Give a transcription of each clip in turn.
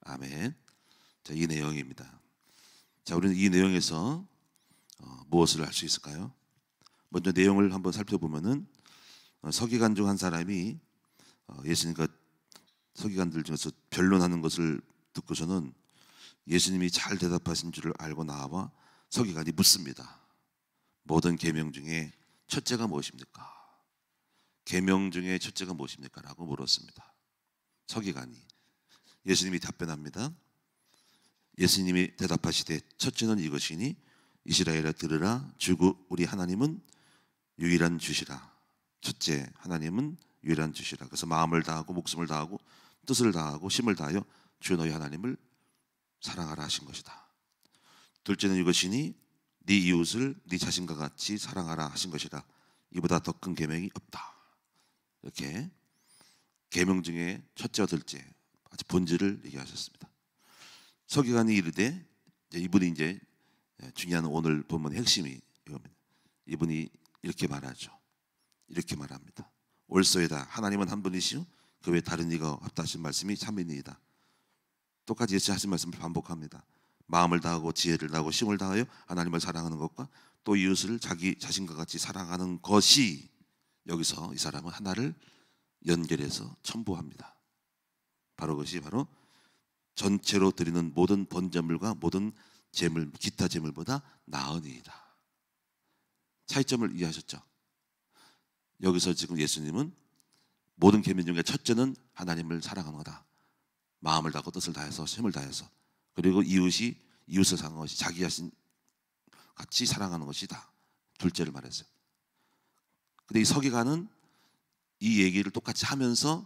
아멘. 자, 이 내용입니다. 자, 우리는 이 내용에서 무엇을 알 수 있을까요? 먼저 내용을 한번 살펴보면은 서기관 중 한 사람이 예수님과 서기관들 중에서 변론하는 것을 듣고서는 예수님이 잘 대답하신 줄을 알고 나와 서기관이 묻습니다. 모든 계명 중에 첫째가 무엇입니까? 계명 중에 첫째가 무엇입니까? 라고 물었습니다. 서기관이. 예수님이 답변합니다. 예수님이 대답하시되 첫째는 이것이니 이스라엘아 들으라 주고 우리 하나님은 유일한 주시라. 첫째, 하나님은 유일한 주시라. 그래서 마음을 다하고 목숨을 다하고 뜻을 다하고 힘을 다하여 주 너희 하나님을 사랑하라 하신 것이다. 둘째는 이것이니 네 이웃을 네 자신과 같이 사랑하라 하신 것이라. 이보다 더 큰 계명이 없다. 이렇게 계명 중에 첫째와 둘째 아주 본질을 얘기하셨습니다. 서기관이 이르되, 이분이 이제 중요한 오늘 본문 핵심이 이겁니다. 이분이 이렇게 말하죠. 이렇게 말합니다. 올소이다. 하나님은 한 분이시오 그 외에 다른 이가 없다 하신 말씀이 참이니이다. 똑같이 예수 하신 말씀을 반복합니다. 마음을 다하고 지혜를 다하고 힘을 다하여 하나님을 사랑하는 것과 또 이웃을 자기 자신과 같이 사랑하는 것이, 여기서 이 사람은 하나를 연결해서 첨부합니다. 바로 그것이 바로 전체로 드리는 모든 번제물과 모든 제물, 기타 제물보다 나으니이다. 차이점을 이해하셨죠? 여기서 지금 예수님은 모든 계명 중에 첫째는 하나님을 사랑하는 거다. 마음을 다하고 뜻을 다해서 힘을 다해서, 그리고 이웃이 이웃을 사랑하는 것이 자기 자신 같이 사랑하는 것이다. 둘째를 말했어요. 근데 이 서기관은 이 얘기를 똑같이 하면서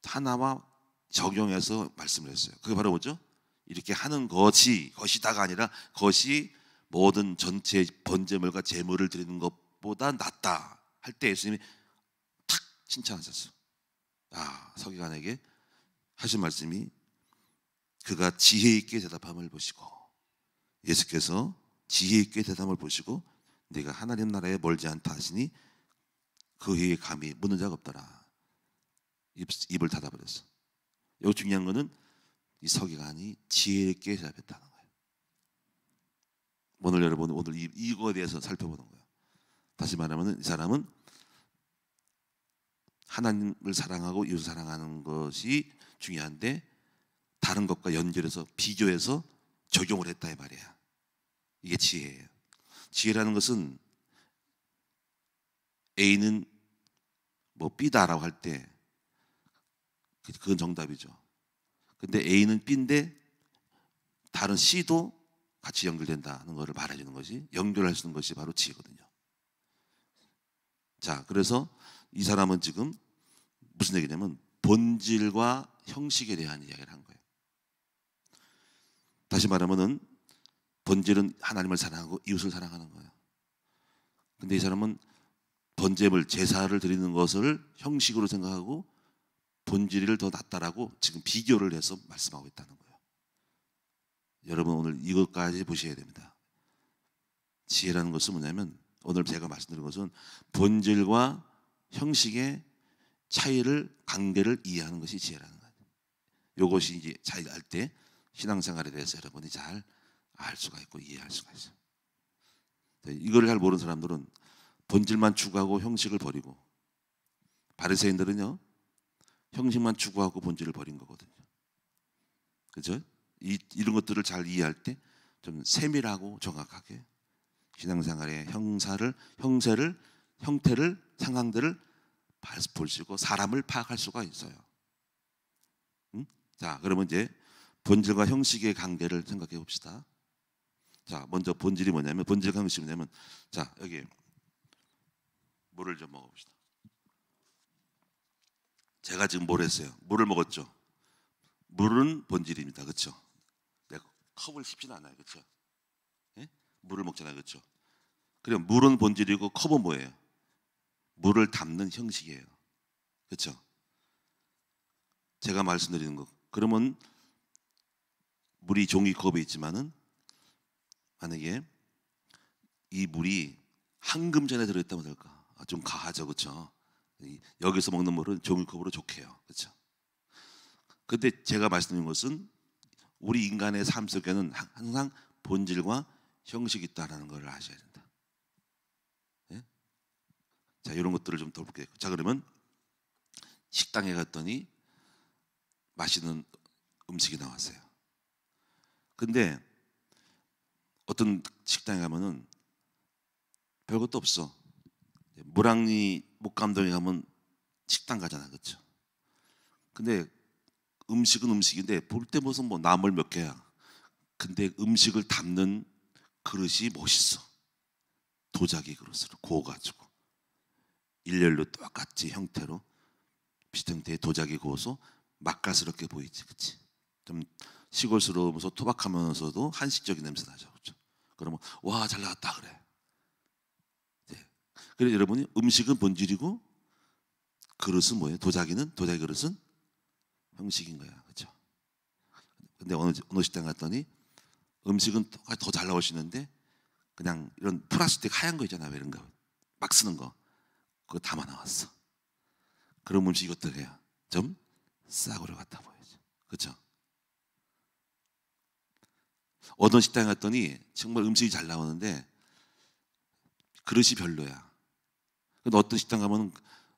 하나와 적용해서 말씀을 했어요. 그게 바로 뭐죠? 이렇게 하는 것이다가 아니라 것이 모든 전체 번제물과 제물을 드리는 것보다 낫다 할 때 예수님이 탁 칭찬하셨어요. 서기관에게 하신 말씀이 그가 지혜 있게 대답함을 보시고, 예수께서 지혜 있게 대답함을 보시고 네가 하나님 나라에 멀지 않다 하시니 그 해에 감히 묻는 자가 없더라. 입을 닫아버렸어. 여기 중요한 거는 이 서기관이 지혜 있게 대답했다는 거예요. 오늘 여러분, 오늘 이거에 대해서 살펴보는 거예요. 다시 말하면 이 사람은 하나님을 사랑하고 이웃을 사랑하는 것이 중요한데 다른 것과 연결해서 비교해서 적용을 했다 이 말이야. 이게 지혜예요. 지혜라는 것은 A는 뭐 B다라고 할 때 그건 정답이죠. 근데 A는 B인데 다른 C도 같이 연결된다는 것을 말해주는 것이, 연결할 수 있는 것이 바로 지혜거든요. 자, 그래서 이 사람은 지금 무슨 얘기냐면 본질과 형식에 대한 이야기를 한 거예요. 다시 말하면은 본질은 하나님을 사랑하고 이웃을 사랑하는 거예요. 근데 이 사람은 번제물, 제사를 드리는 것을 형식으로 생각하고 본질을 더 낫다라고 지금 비교를 해서 말씀하고 있다는 거예요. 여러분 오늘 이것까지 보셔야 됩니다. 지혜라는 것은 뭐냐면, 오늘 제가 말씀드린 것은 본질과 형식의 차이를, 관계를 이해하는 것이 지혜라는 거예요. 이것이 이제 차이를 알 때 신앙생활에 대해서 여러분이 잘 알 수가 있고 이해할 수가 있어요. 이거를 잘 모르는 사람들은 본질만 추구하고 형식을 버리고, 바리새인들은요 형식만 추구하고 본질을 버린 거거든요. 그죠? 이런 것들을 잘 이해할 때 좀 세밀하고 정확하게 신앙생활의 형태를, 상황들을 볼 수 있고 사람을 파악할 수가 있어요. 자, 그러면 이제 본질과 형식의 관계를 생각해 봅시다. 자, 먼저 본질이 뭐냐면, 본질과 형식이 뭐냐면, 자, 여기 물을 좀 먹어봅시다. 제가 지금 뭘 했어요? 물을 먹었죠. 물은 본질입니다. 그렇죠? 내가 컵을 씹지는 않아요. 그렇죠? 예? 물을 먹잖아요. 그렇죠? 그럼 물은 본질이고 컵은 뭐예요? 물을 담는 형식이에요. 그렇죠? 제가 말씀드리는 거. 그러면 물이 종이컵에 있지만은 만약에 이 물이 한금전에 들어있다면 어떨까? 좀 가하죠. 그렇죠? 여기서 먹는 물은 종이컵으로 좋게요. 그렇죠? 근데 제가 말씀드린 것은 우리 인간의 삶 속에는 항상 본질과 형식이 있다라는 걸 아셔야 된다. 예? 자, 이런 것들을 좀 더 볼게요. 자, 그러면 식당에 갔더니 맛있는 음식이 나왔어요. 근데 어떤 식당에 가면은 별것도 없어. 물랑리 목감동에 가면 식당 가잖아, 그렇죠? 근데 음식은 음식인데 볼 때 무슨 뭐 나물 몇 개야. 근데 음식을 담는 그릇이 멋있어. 도자기 그릇으로 구워가지고 일렬로 똑같이 형태로 비슷한 형태의 도자기 구워서 맛깔스럽게 보이지, 그렇지? 좀 시골스러우면서 토박하면서도 한식적인 냄새 나죠, 그렇죠? 그러면 와, 잘 나왔다 그래. 네. 그래서 여러분이 음식은 본질이고 그릇은 뭐예요? 도자기 그릇은 형식인 거야, 그렇죠? 근데 어느 식당 갔더니 음식은 더 잘 나오시는데 그냥 이런 플라스틱 하얀 거 있잖아, 이런 거 막 쓰는 거 그거 담아 나왔어. 그런 음식이 어떻게 해요? 좀 싸구려 같아 보이죠, 그렇죠? 어떤 식당에 갔더니 정말 음식이 잘 나오는데 그릇이 별로야. 근데 어떤 식당 가면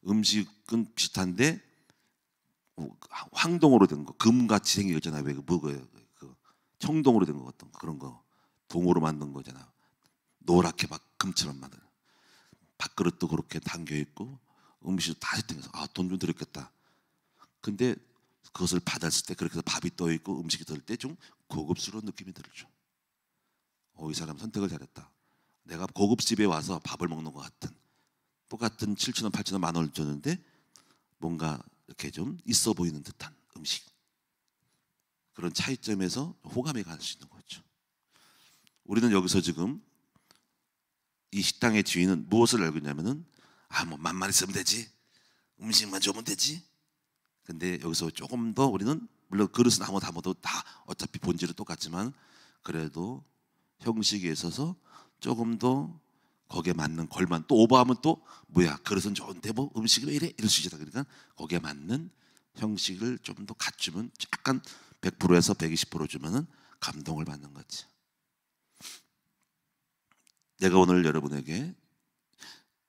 음식은 비슷한데 황동으로 된 거, 금같이 생긴 거 있잖아요. 왜 그 청동으로 된 거 같은 그런 거, 동으로 만든 거잖아. 노랗게 막 금처럼 만든. 밥그릇도 그렇게 담겨 있고 음식도 다 세팅해서 돈 좀 들였겠다. 근데 그것을 받았을 때 그렇게 해서 밥이 떠 있고 음식이 들 때 좀 고급스러운 느낌이 들죠. 이 사람 선택을 잘했다. 내가 고급집에 와서 밥을 먹는 것 같은, 똑같은 7,000원, 8,000원, 만 원을 줬는데 뭔가 이렇게 좀 있어 보이는 듯한 음식. 그런 차이점에서 호감이 갈 수 있는 거죠. 우리는 여기서 지금 이 식당의 주인은 무엇을 알고 있냐면은 뭐 맛만 있으면 되지, 음식만 좋으면 되지. 근데 여기서 조금 더 우리는 물론 그릇은 아무 담아도 다 어차피 본질은 똑같지만 그래도 형식에 있어서 조금 더 거기에 맞는 걸만, 또 오버하면 또 뭐야 그릇은 좋은데 뭐 음식이 왜 이래 이럴 수 있잖아. 그러니까 거기에 맞는 형식을 좀 더 갖추면 약간 100%에서 120% 주면은 감동을 받는 거지. 내가 오늘 여러분에게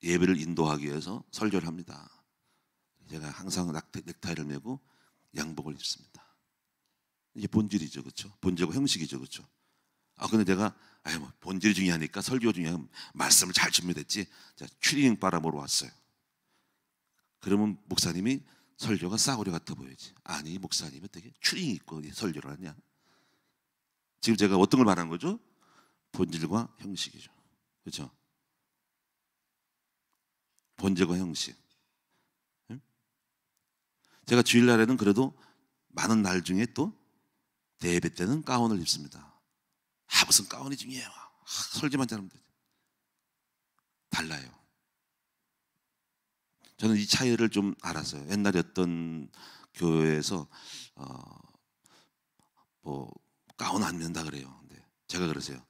예배를 인도하기 위해서 설교를 합니다. 제가 항상 넥타이를 메고 양복을 입습니다. 이게 본질이죠, 그렇죠? 본질과 형식이죠, 그렇죠? 근데 내가 뭐 본질이 중요하니까 설교 중요한 말씀을 잘 준비됐지. 자, 추리닝 바람으로 왔어요. 그러면 목사님이 설교가 싸구려 같아 보이지. 아니, 목사님이 되게 추리닝 입고 설교를 하냐? 지금 제가 어떤 걸 말하는 거죠? 본질과 형식이죠, 그렇죠? 본질과 형식. 응? 제가 주일날에는 그래도 많은 날 중에 또 대예배 때는 가운을 입습니다. 무슨 가운이 중요해요. 설교만 잘하면 되지. 달라요. 저는 이 차이를 좀 알았어요. 옛날에 어떤 교회에서 뭐 가운 안 입는다 그래요. 근데 제가 그러세요.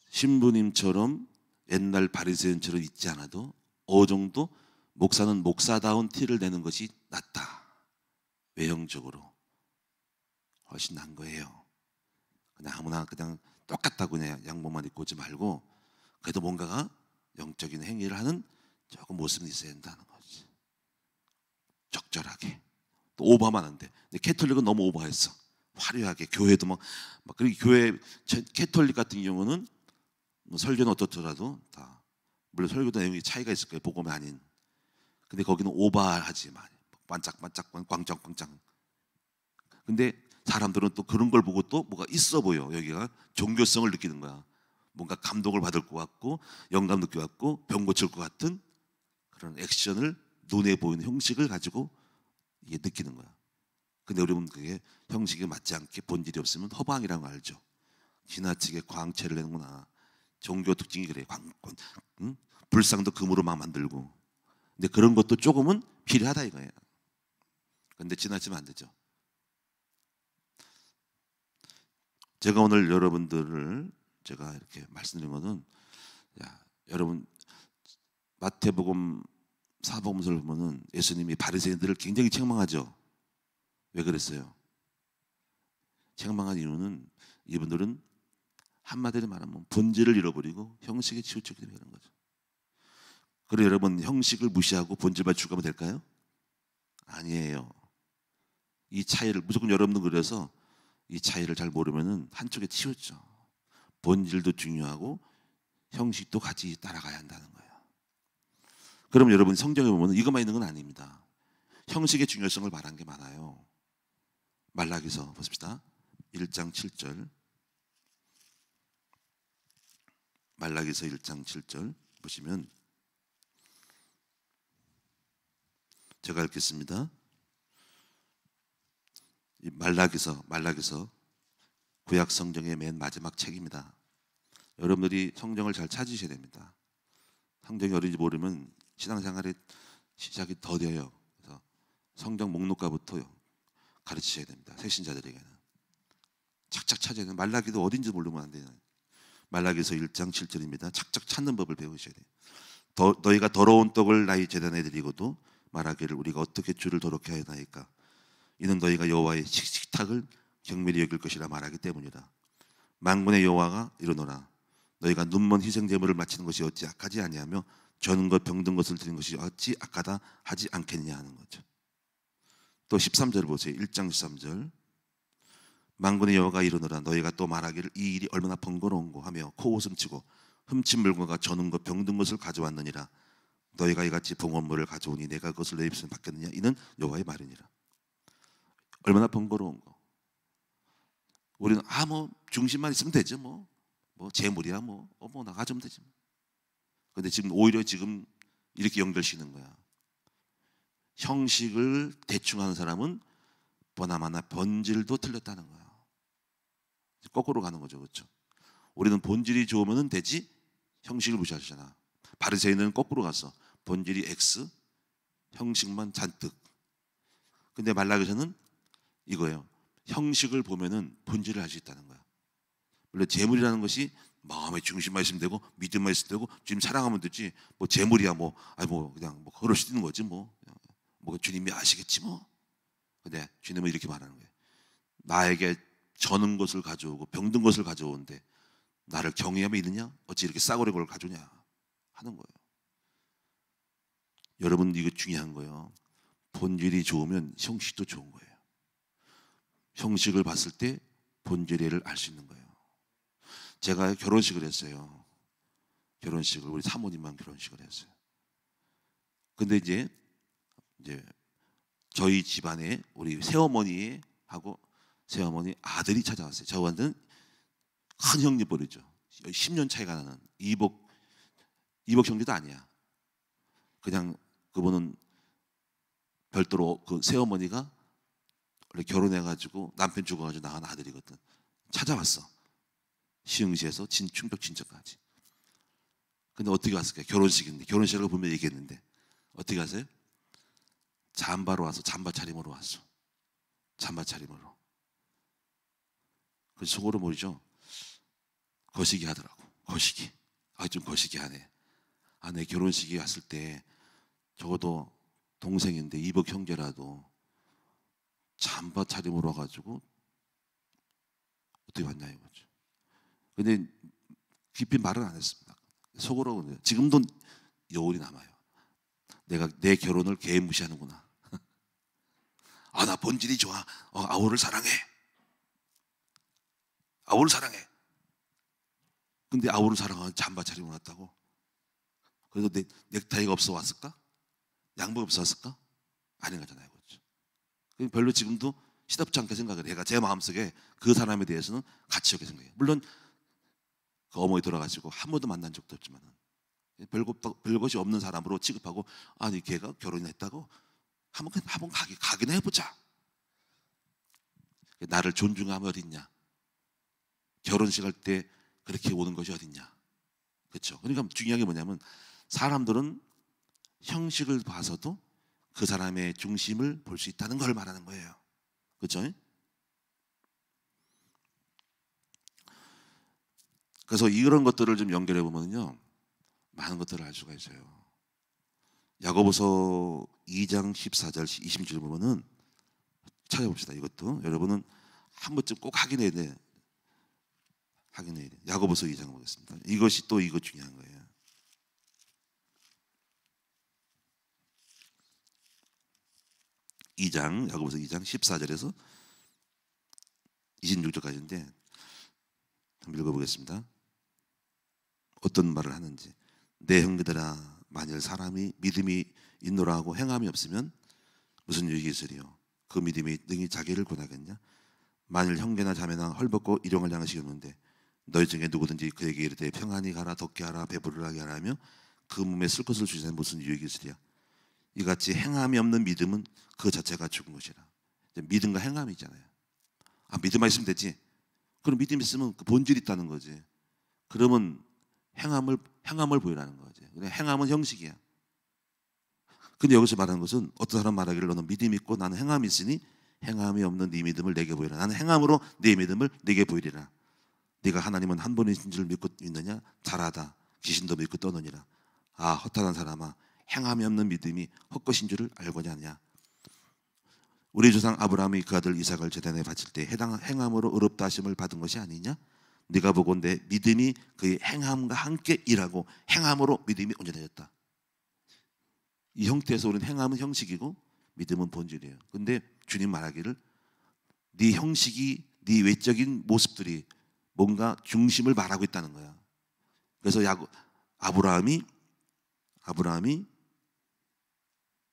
신부님처럼 옛날 바리새인처럼 입지 않아도 어느 정도 목사는 목사다운 티를 내는 것이 낫다. 외형적으로 훨씬 나은 거예요. 그냥 아무나 그냥 똑같다고 그냥 양복만 입고 오지 말고 그래도 뭔가가 영적인 행위를 하는 조금 모습이 있어야 된다는 거지. 적절하게. 또 오버하면 안 돼. 근데 캐톨릭은 너무 오버했어. 화려하게 교회도 막 그리고 교회 캐톨릭 같은 경우는 뭐 설교는 어떻더라도 다 물론 설교도 내용이 차이가 있을 거예요. 복음이 아닌. 근데 거기는 오버하지 마. 반짝반짝 광짝광짝. 근데 사람들은 또 그런 걸 보고 또 뭐가 있어 보여. 여기가 종교성을 느끼는 거야. 뭔가 감동을 받을 것 같고 영감 느낄 것 같고 병 고칠 것 같은 그런 액션을 눈에 보이는 형식을 가지고 이게 느끼는 거야. 근데 여러분 그게 형식에 맞지 않게 본질이 없으면 허방이라는 거 알죠? 지나치게 광채를 내는구나. 종교 특징이 그래. 응? 불상도 금으로 막 만들고. 근데 그런 것도 조금은 필요하다 이거예요. 근데 지나치면 안 되죠. 제가 오늘 여러분들을 제가 이렇게 말씀드린 거는 여러분 마태복음 사복음서를 보면은 예수님이 바리새인들을 굉장히 책망하죠. 왜 그랬어요? 책망한 이유는 이분들은 한마디로 말하면 본질을 잃어버리고 형식에 치우치게 되는 거죠. 그래 여러분, 형식을 무시하고 본질만 추구하면 될까요? 아니에요. 이 차이를 무조건 여러분들 그래서 이 차이를 잘 모르면은 한쪽에 치우쳐. 본질도 중요하고 형식도 같이 따라가야 한다는 거예요. 그럼 여러분 성경에 보면 이것만 있는 건 아닙니다. 형식의 중요성을 말한 게 많아요. 말라기서 보십시다. 1장 7절. 말라기서 1장 7절 보시면 제가 읽겠습니다. 이 말라기서 구약 성경의 맨 마지막 책입니다. 여러분들이 성경을 잘 찾으셔야 됩니다. 성경이 어딘지 모르면 신앙생활의 시작이 더뎌요. 그래서 성경 목록가부터 가르치셔야 됩니다. 새신자들에게는 착착 찾아야 돼요. 말라기도 어딘지 모르면 안 돼요. 말라기서 1장 7절입니다. 착착 찾는 법을 배우셔야 돼요. 너희가 더러운 떡을 나의 제단에 드리고도 말하기를 우리가 어떻게 주를 더럽게 하였나이까. 이는 너희가 여호와의 식탁을 경밀히 여길 것이라 말하기 때문이라. 만군의 여호와가 이르노라. 너희가 눈먼 희생 제물을 바치는 것이 어찌 악하지 아니하며 저는 것 병든 것을 드린 것이 어찌 악하다 하지 않겠냐 하는 거죠. 또 13절 보세요. 1장 13절. 만군의 여호와가 이르노라. 너희가 또 말하기를 이 일이 얼마나 번거로운고 하며 코웃음치고 훔친 물건과 저는 것 병든 것을 가져왔느니라. 너희가 이같이 봉헌물을 가져오니 내가 그것을 내 입술에 받겠느냐. 이는 여호와의 말이니라. 얼마나 번거로운 거. 우리는 뭐 중심만 있으면 되죠. 뭐 재물이야 뭐 나 가져오면 되지. 근데 지금 오히려 지금 이렇게 연결시키는 거야. 형식을 대충 하는 사람은 보나마나 본질도 틀렸다는 거야. 거꾸로 가는 거죠, 그렇죠? 우리는 본질이 좋으면 되지 형식을 무시하잖아. 바리새인은 거꾸로 갔어. 본질이 X, 형식만 잔뜩. 근데 말라기서는 이거예요. 형식을 보면은 본질을 알 수 있다는 거야. 물론 재물이라는 것이 마음의 중심만 있으면 되고 믿음만 있으면 되고 주님 사랑하면 되지. 뭐 재물이야 그냥 그럴 수 있는 거지 뭐 주님이 아시겠지 뭐. 근데 주님은 이렇게 말하는 거예요. 나에게 저는 것을 가져오고 병든 것을 가져오는데 나를 경외함이 있느냐? 어찌 이렇게 싸구려 걸 가져오냐 하는 거예요. 여러분 이거 중요한 거예요. 본질이 좋으면 형식도 좋은 거예요. 형식을 봤을 때 본질을 알 수 있는 거예요. 제가 결혼식을 했어요. 결혼식을 우리 사모님만 결혼식을 했어요. 근데 이제 저희 집안에 우리 새어머니하고 새어머니 아들이 찾아왔어요. 저한테는 큰 형님 버리죠. 10년 차이가 나는 이복 형제도 아니야. 그냥 그분은 별도로 그 새어머니가 원래 결혼해가지고 남편 죽어가지고 나간 아들이거든. 찾아왔어. 시흥시에서 충북 진천까지. 근데 어떻게 왔을까요? 결혼식인데 결혼식을 보면 얘기했는데 어떻게 하세요? 잠바로 와서 잠바 차림으로 왔어. 잠바 차림으로. 그 속으로 모르죠. 거시기 하더라고. 거시기. 좀 거시기 하네. 내 결혼식에 왔을 때 적어도 동생인데 이복 형제라도 잠바 차림으로 와가지고 어떻게 왔냐 이거죠. 근데 깊이 말은 안 했습니다. 속으로 지금도 여운이 남아요. 내가 내 결혼을 개무시하는구나. 나 본질이 좋아. 아우를 사랑해. 아우를 사랑해. 근데 아우를 사랑하는 잠바 차림으로 왔다고? 그래서 넥타이가 없어 왔을까? 양복 없어 왔을까? 아닌 거잖아요. 그렇죠? 별로 지금도 시답지 않게 생각을 해요. 제 마음속에 그 사람에 대해서는 가치 없게 생각해요. 물론 그 어머니 돌아가시고 한 번도 만난 적도 없지만 별것이 없는 사람으로 취급하고 걔가 결혼했다고 한번 가긴 해보자. 나를 존중하면 어딨냐. 결혼식 할 때 그렇게 오는 것이 어딨냐. 그렇죠? 그러니까 중요한 게 뭐냐면 사람들은 형식을 봐서도 그 사람의 중심을 볼 수 있다는 걸 말하는 거예요. 그렇죠? 그래서 이런 것들을 좀 연결해 보면요, 많은 것들을 알 수가 있어요. 야고보서 2장 14절 20절 보면은 찾아봅시다. 이것도 여러분은 한 번쯤 꼭 확인해야 돼. 확인해야 돼. 야고보서 2장 보겠습니다. 이것이 또 이거 중요한 거예요. 2장, 야고보서 2장 14절에서 26절까지인데 한번 읽어보겠습니다. 어떤 말을 하는지. 내 형제들아, 만일 사람이 믿음이 있노라 하고 행함이 없으면 무슨 유익이 있으리요? 그 믿음이 능히 자기를 구원하겠냐? 만일 형제나 자매나 헐벗고 일용할 양식이 없는데 너희 중에 누구든지 그에게 이르되 평안히 가라, 덥게 하라, 배부르게 하라 하며 그 몸에 쓸 것을 주시면 무슨 유익이 있으리요? 이같이 행함이 없는 믿음은 그 자체가 죽은 것이라. 믿음과 행함이 있잖아요. 믿음만 있으면 되지. 그럼 믿음 있으면 그 본질이 있다는 거지. 그러면 행함을 보이라는 거지. 행함은 형식이야. 근데 여기서 말하는 것은 어떤 사람 말하기를 너는 믿음이 있고 나는 행함이 있으니 행함이 없는 네 믿음을 내게 보이라. 나는 행함으로 네 믿음을 내게 보이리라. 네가 하나님은 한 분이신 줄 믿고 있느냐? 잘하다. 귀신도 믿고 떠느니라. 허탄한 사람아, 행함이 없는 믿음이 헛것인 줄을 알고냐 하냐. 우리 조상 아브라함이 그 아들 이삭을 제단에 바칠 때 해당 행함으로 의롭다 하심을 받은 것이 아니냐? 네가 보건대 믿음이 그의 행함과 함께 일하고 행함으로 믿음이 온전해졌다. 이 형태에서 우리는 행함은 형식이고 믿음은 본질이에요. 근데 주님 말하기를 네 형식이, 네 외적인 모습들이 뭔가 중심을 말하고 있다는 거야. 그래서 아브라함이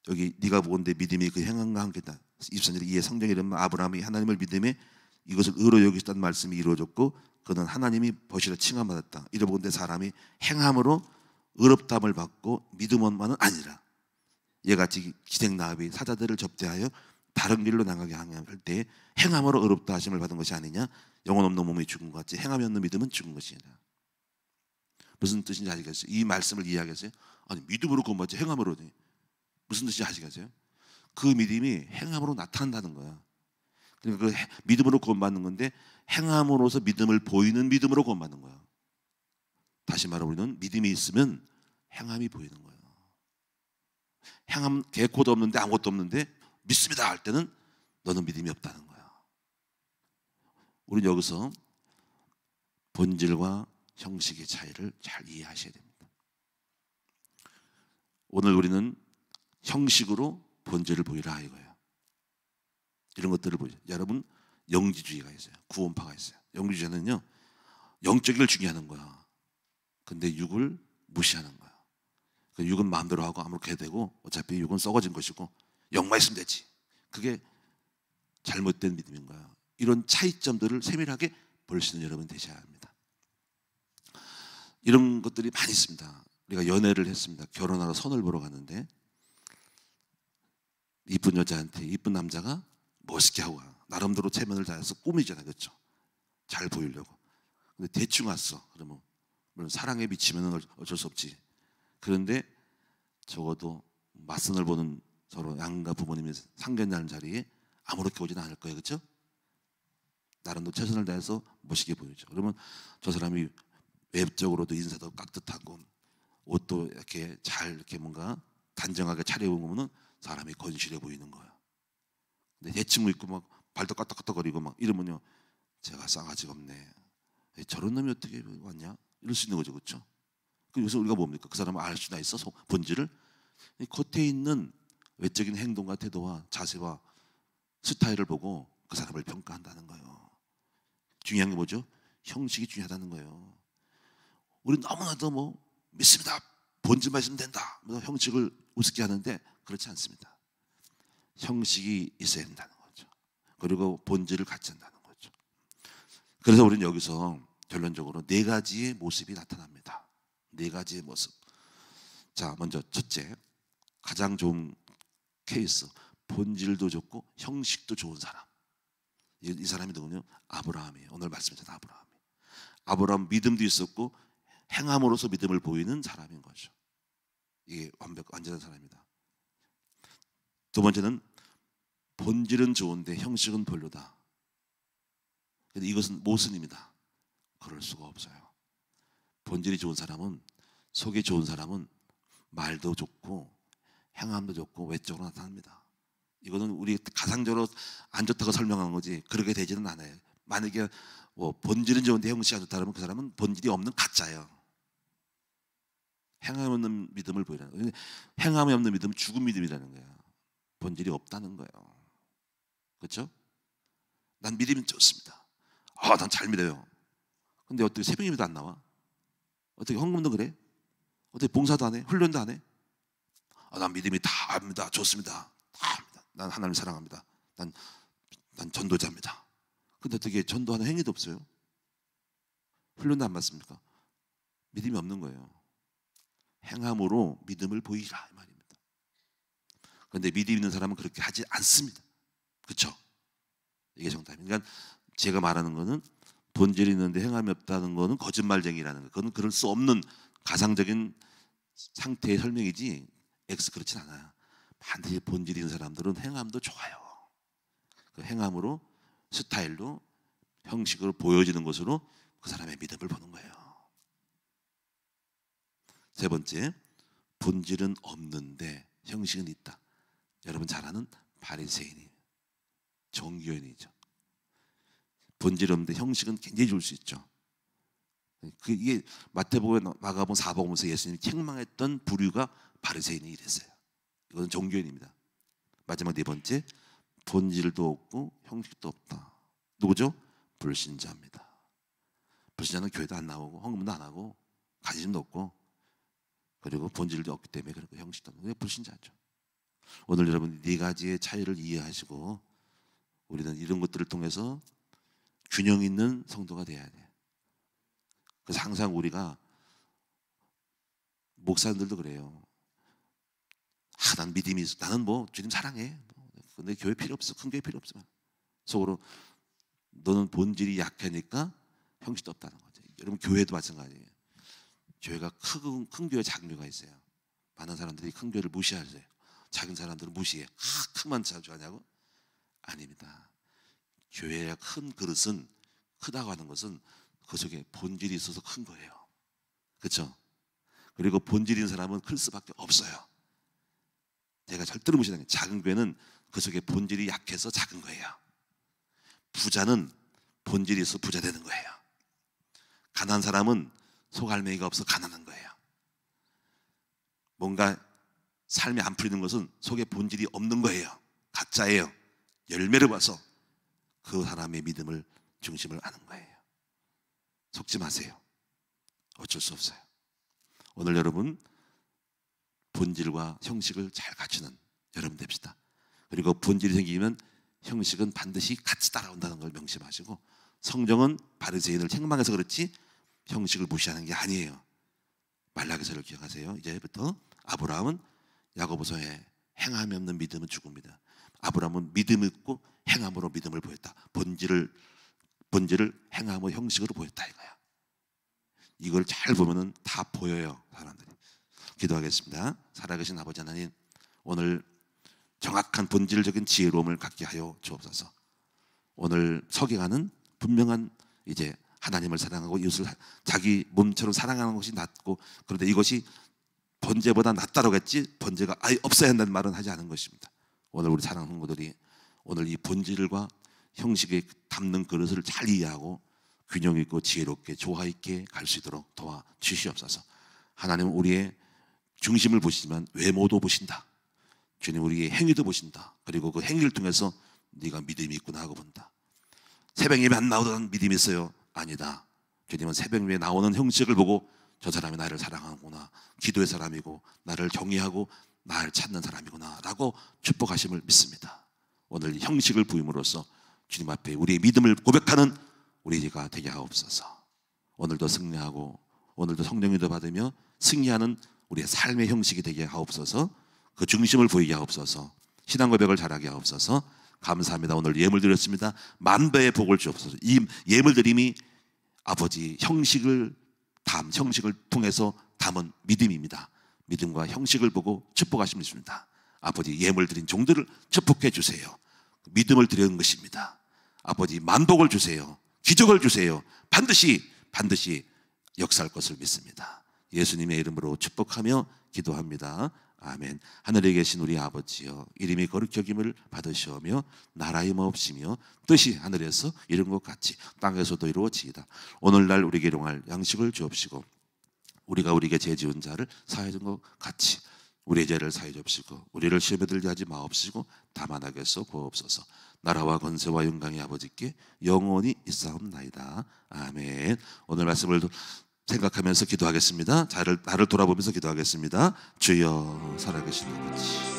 여기 네가 보건대 믿음이 그 행함과 함께다. 23절에 이에 성경에 이르면 아브라함이 하나님을 믿음에 이것을 의로 여기시다는 말씀이 이루어졌고 그는 하나님이 버시라 칭함받았다. 이를 보건대 사람이 행함으로 의롭다함을 받고 믿음원만은 아니라 얘같이 기생 나합이 사자들을 접대하여 다른 길로 나가게 할 때 행함으로 의롭다 하심을 받은 것이 아니냐. 영혼 없는 몸이 죽은 것 같이 행함이 없는 믿음은 죽은 것이라. 무슨 뜻인지 아시겠어요? 이 말씀을 이해하겠어요? 믿음으로 구원받지 행함으로 무슨 뜻인지 아시겠어요? 그 믿음이 행함으로 나타난다는 거야. 그러니까 그 믿음으로 구원받는 건데 행함으로서 믿음을 보이는 믿음으로 구원받는 거야. 다시 말해 우리는 믿음이 있으면 행함이 보이는 거예요. 행함 개코도 없는데 아무것도 없는데 믿습니다 할 때는 너는 믿음이 없다는 거야. 우리는 여기서 본질과 형식의 차이를 잘 이해하셔야 됩니다. 오늘 우리는 형식으로 본질을 보이라 이거예요. 이런 것들을 보죠. 여러분 영지주의가 있어요. 구원파가 있어요. 영지주의는요 영적을 중요하는 거야. 근데 육을 무시하는 거야. 육은 마음대로 하고 아무렇게 해도 되고 어차피 육은 썩어진 것이고 영만 있으면 되지. 그게 잘못된 믿음인 거야. 이런 차이점들을 세밀하게 볼 수 있는 여러분 되셔야 합니다. 이런 것들이 많이 있습니다. 우리가 연애를 했습니다. 결혼하러 선을 보러 갔는데 이쁜 여자한테 이쁜 남자가 멋있게 하고 가. 나름대로 체면을 다해서 꾸미잖아요. 그렇죠? 잘 보이려고. 근데 대충 왔어. 그러면 물론 사랑에 미치면 어쩔 수 없지. 그런데 적어도 맞선을 보는 서로 양가 부모님이 상견례하는 자리에 아무렇게 오지는 않을 거예요. 그렇죠? 나름대로 최선을 다해서 멋있게 보이죠. 그러면 저 사람이 외적으로도 인사도 깍듯하고 옷도 이렇게 잘 이렇게 뭔가 단정하게 차려입으면 사람이 건실해 보이는 거야. 근데 대충 입고 막 발도 까딱까딱거리고 막 이러면요, 제가 싸가지가 없네. 저런 놈이 어떻게 왔냐? 이럴 수 있는 거죠, 그렇죠? 그래서 우리가 뭡니까? 그 사람을 알 수나 있어? 본질을? 겉에 있는 외적인 행동과 태도와 자세와 스타일을 보고 그 사람을 평가한다는 거예요. 중요한 게 뭐죠? 형식이 중요하다는 거예요. 우리 너무나도 믿습니다. 본질만 있으면 된다. 형식을 우습게 하는데 그렇지 않습니다. 형식이 있어야 된다는 거죠. 그리고 본질을 갖지 않는다는 거죠. 그래서 우리는 여기서 결론적으로 네 가지의 모습이 나타납니다. 네 가지의 모습. 자, 먼저 첫째, 가장 좋은 케이스, 본질도 좋고 형식도 좋은 사람. 이 사람이 누구냐? 아브라함이에요. 오늘 말씀드린 아브라함 믿음도 있었고 행함으로서 믿음을 보이는 사람인 거죠. 이게 완전한 사람입니다. 두 번째는 본질은 좋은데 형식은 별로다. 근데 이것은 모순입니다. 그럴 수가 없어요. 본질이 좋은 사람은, 속이 좋은 사람은 말도 좋고 행함도 좋고 외적으로 나타납니다. 이거는 우리 가상적으로 안 좋다고 설명한 거지 그렇게 되지는 않아요. 만약에 뭐 본질은 좋은데 형식이 안 좋다면 그 사람은 본질이 없는 가짜예요. 행함이 없는 믿음을 보이라는 거예요. 행함이 없는 믿음은 죽은 믿음이라는 거예요. 본질이 없다는 거예요. 그렇죠? 난 믿음이 좋습니다. 난 잘 믿어요. 근데 어떻게 새벽 예배도 안 나와? 어떻게 헌금도 그래? 어떻게 봉사도 안 해? 훈련도 안 해? 난 믿음이 다 합니다. 좋습니다. 다 합니다. 난 하나님을 사랑합니다. 난 전도자입니다. 근데 어떻게 전도하는 행위도 없어요? 훈련도 안 받습니까? 믿음이 없는 거예요. 행함으로 믿음을 보이라 이 말입니다. 그런데 믿음 있는 사람은 그렇게 하지 않습니다. 그렇죠? 이게 정답입니다. 그러니까 제가 말하는 거는 본질이 있는데 행함이 없다는 거는 거짓말쟁이라는 거. 그건 그럴 수 없는 가상적인 상태의 설명이지 그렇진 않아요. 반드시 본질이 있는 사람들은 행함도 좋아요. 그 행함으로 스타일로 형식으로 보여지는 것으로 그 사람의 믿음을 보는 거예요. 세 번째, 본질은 없는데 형식은 있다. 여러분 잘 아는 바리새인이 종교인이죠. 본질 없는데 형식은 굉장히 좋을 수 있죠. 이게 마태복음, 마가복음, 사복음에서 예수님이 책망했던 부류가 바리새인이 이랬어요. 이건 종교인입니다. 마지막 네 번째, 본질도 없고 형식도 없다. 누구죠? 불신자입니다. 불신자는 교회도 안 나오고 헌금도 안 하고 관심도 없고 그리고 본질도 없기 때문에 그리고 형식도 없는 불신자죠. 오늘 여러분 네 가지의 차이를 이해하시고 우리는 이런 것들을 통해서 균형 있는 성도가 돼야 돼. 그래서 항상 우리가 목사님들도 그래요. 난 믿음이 있어. 나는 뭐 주님 사랑해. 근데 교회 필요 없어. 큰 교회 필요 없어. 속으로 너는 본질이 약하니까 형식도 없다는 거죠. 여러분 교회도 마찬가지예요. 교회가 큰 교회, 작은 교회가 있어요. 많은 사람들이 큰 교회를 무시하세요. 작은 사람들은 무시해. 큰만 자주 하냐고? 아닙니다. 교회의 큰 그릇은 크다고 하는 것은 그 속에 본질이 있어서 큰 거예요. 그렇죠? 그리고 본질 있는 사람은 클 수밖에 없어요. 제가 절대로 무시하는 게 작은 교회는 그 속에 본질이 약해서 작은 거예요. 부자는 본질이 있어서 부자 되는 거예요. 가난한 사람은 속알맹이가 없어 가난한 거예요. 뭔가 삶이 안 풀리는 것은 속에 본질이 없는 거예요. 가짜예요. 열매를 봐서 그 사람의 믿음을 중심을 아는 거예요. 속지 마세요. 어쩔 수 없어요. 오늘 여러분 본질과 형식을 잘 갖추는 여러분 됩시다. 그리고 본질이 생기면 형식은 반드시 같이 따라온다는 걸 명심하시고 성경은 바리새인을 책망해서 그렇지 형식을 무시하는 게 아니에요. 말라기서를 기억하세요. 이제부터 아브라함은 야고보서에 행함이 없는 믿음은 죽음이다. 아브라함은 믿음 있고 행함으로 믿음을 보였다. 본질을 행함으로 형식으로 보였다 이거야. 이걸 잘 보면은 다 보여요 사람들이. 기도하겠습니다. 살아계신 아버지 하나님, 오늘 정확한 본질적인 지혜로움을 갖게 하여 주옵소서. 오늘 서기관은 분명한 이제 하나님을 사랑하고 이웃을 자기 몸처럼 사랑하는 것이 낫고, 그런데 이것이 번제보다 낫다라고 했지 번제가 아예 없어야 한다는 말은 하지 않은 것입니다. 오늘 우리 사랑하는 성도들이 오늘 이 본질과 형식에 담는 그릇을 잘 이해하고 균형 있고 지혜롭게 조화 있게 갈 수 있도록 도와 주시옵소서. 하나님은 우리의 중심을 보시지만 외모도 보신다. 주님 우리의 행위도 보신다. 그리고 그 행위를 통해서 네가 믿음이 있구나 하고 본다. 새벽 예배 안 나오던 믿음이 있어요? 아니다. 주님은 새벽 예배에 나오는 형식을 보고 저 사람이 나를 사랑하구나, 기도의 사람이고 나를 경외하고 나를 찾는 사람이구나 라고 축복하심을 믿습니다. 오늘 형식을 부임으로써 주님 앞에 우리의 믿음을 고백하는 우리가 되게 하옵소서. 오늘도 승리하고 오늘도 성령님도 받으며 승리하는 우리의 삶의 형식이 되게 하옵소서. 그 중심을 보이게 하옵소서. 신앙 고백을 잘하게 하옵소서. 감사합니다. 오늘 예물 드렸습니다. 만배의 복을 주옵소서. 이 예물 드림이 아버지 형식을 통해서 담은 믿음입니다. 믿음과 형식을 보고 축복하시면 있습니다. 아버지 예물 드린 종들을 축복해 주세요. 믿음을 드리는 것입니다. 아버지 만복을 주세요. 기적을 주세요. 반드시 역사할 것을 믿습니다. 예수님의 이름으로 축복하며 기도합니다. 아멘. 하늘에 계신 우리 아버지여, 이름이 거룩히 여김을 받으시오며 나라의 마옵시며 뜻이 하늘에서 이룬 것 같이 땅에서도 이루어지이다. 오늘날 우리에게 일용할 양식을 주옵시고 우리가 우리에게 죄 지은 자를 사하여 준 것 같이 우리의 죄를 사하여 주옵시고 우리를 시험에 들게 하지 마옵시고 다만 악에서 구하옵소서. 나라와 권세와 영광이 아버지께 영원히 있사옵나이다. 아멘. 오늘 말씀을 생각하면서 기도하겠습니다. 나를 돌아보면서 기도하겠습니다. 주여, 살아계신 아버지,